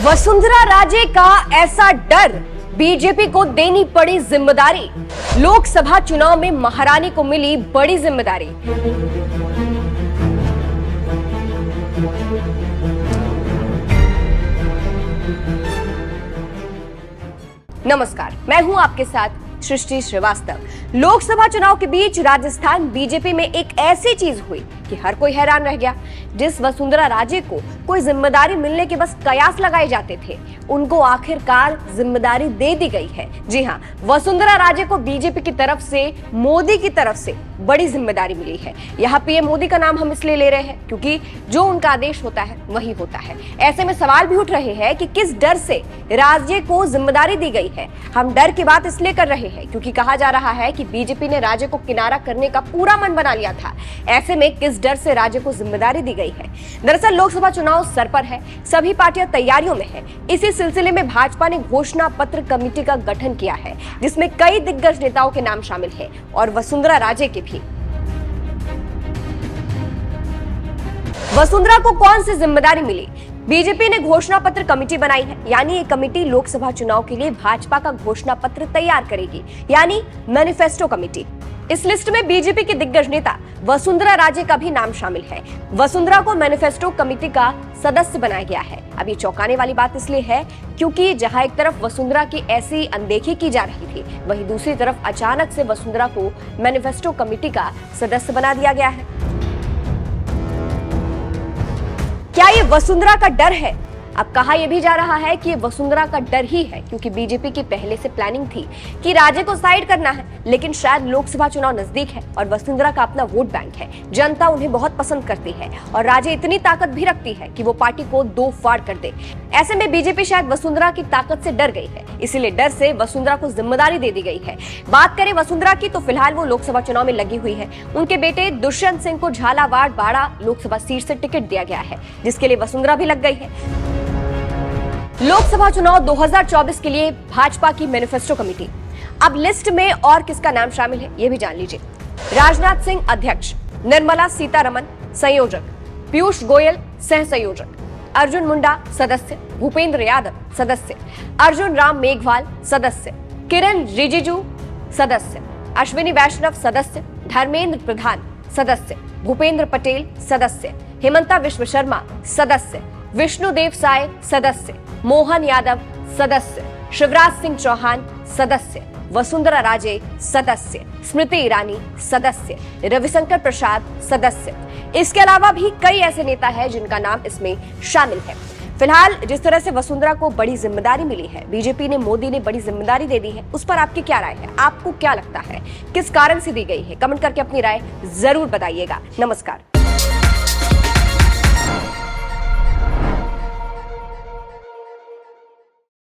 वसुंधरा राजे का ऐसा डर, बीजेपी को देनी पड़ी जिम्मेदारी। लोकसभा चुनाव में महारानी को मिली बड़ी जिम्मेदारी। नमस्कार, मैं हूं आपके साथ सृष्टि श्रीवास्तव। लोकसभा चुनाव के बीच राजस्थान बीजेपी में एक ऐसी चीज हुई कि हर कोई हैरान रह गया। जिस वसुंधरा राजे को कोई जिम्मेदारी मिलने के बस कयास लगाए जाते थे, उनको आखिरकार जिम्मेदारी दे दी गई है। जी हां, वसुंधरा राजे को बीजेपी की तरफ से, मोदी की तरफ से बड़ी जिम्मेदारी मिली है। यहाँ पीएम मोदी का नाम हम इसलिए ले रहे हैं क्योंकि जो उनका आदेश होता है वही होता है। ऐसे में सवाल भी उठ रहे हैं कि किस डर से राजे को जिम्मेदारी दी गई है। हम डर की बात इसलिए कर रहे हैं क्योंकि कहा जा रहा है कि बीजेपी ने राजे को किनारा करने का पूरा मन बना लिया था। ऐसे में किस डर से राजे को जिम्मेदारी दी गई है? दरअसल लोकसभा चुनाव सर पर है, सभी पार्टियां तैयारियों में है। इसी सिलसिले में भाजपा ने घोषणा पत्र कमेटी का गठन किया है, जिसमें कई दिग्गज नेताओं के नाम शामिल है और वसुंधरा राजे के भी। वसुंधरा को कौन सी जिम्मेदारी मिली? बीजेपी ने घोषणा पत्र कमेटी बनाई है, यानी ये कमेटी लोकसभा चुनाव के लिए भाजपा का घोषणा पत्र तैयार करेगी, यानी मैनिफेस्टो कमेटी। इस लिस्ट में बीजेपी के दिग्गज नेता वसुंधरा राजे का भी नाम शामिल है। वसुंधरा को मैनिफेस्टो कमेटी का सदस्य बनाया गया है। अब ये चौंकाने वाली बात इसलिए है क्योंकि जहां एक तरफ वसुंधरा की ऐसी अनदेखी की जा रही थी, वहीं दूसरी तरफ अचानक से वसुंधरा को मैनिफेस्टो कमेटी का सदस्य बना दिया गया है। क्या ये वसुंधरा का डर है? अब कहा यह भी जा रहा है कि ये वसुंधरा का डर ही है क्योंकि बीजेपी की पहले से प्लानिंग थी कि राजे को साइड करना है, लेकिन शायद लोकसभा चुनाव नजदीक है और वसुंधरा का अपना वोट बैंक है। जनता उन्हें बहुत पसंद करती है और राजे इतनी ताकत भी रखती है कि वो पार्टी को दो फाड़ कर दे। ऐसे में बीजेपी शायद वसुंधरा की ताकत से डर गई है, इसीलिए डर से वसुंधरा को जिम्मेदारी दे दी गई है। बात करें वसुंधरा की तो फिलहाल वो लोकसभा चुनाव में लगी हुई है। उनके बेटे दुष्यंत सिंह को झालावाड़ बाड़ा लोकसभा सीट से टिकट दिया गया है, जिसके लिए वसुंधरा भी लग गई है। लोकसभा चुनाव 2024 के लिए भाजपा की मैनिफेस्टो कमेटी। अब लिस्ट में और किसका नाम शामिल है ये भी जान लीजिए। राजनाथ सिंह अध्यक्ष, निर्मला सीतारमण संयोजक, पीयूष गोयल सह संयोजक, अर्जुन मुंडा सदस्य, भूपेंद्र यादव सदस्य, अर्जुन राम मेघवाल सदस्य, किरण रिजिजू सदस्य, अश्विनी वैष्णव सदस्य, धर्मेंद्र प्रधान सदस्य, भूपेंद्र पटेल सदस्य, हिमंता विश्व शर्मा सदस्य, विष्णुदेव साय सदस्य, मोहन यादव सदस्य, शिवराज सिंह चौहान सदस्य, वसुंधरा राजे सदस्य, स्मृति ईरानी सदस्य, रविशंकर प्रसाद सदस्य। इसके अलावा भी कई ऐसे नेता हैं जिनका नाम इसमें शामिल है। फिलहाल जिस तरह से वसुंधरा को बड़ी जिम्मेदारी मिली है, बीजेपी ने, मोदी ने बड़ी जिम्मेदारी दे दी है, उस पर आपकी क्या राय है? आपको क्या लगता है किस कारण से दी गई है? कमेंट करके अपनी राय जरूर बताइएगा। नमस्कार।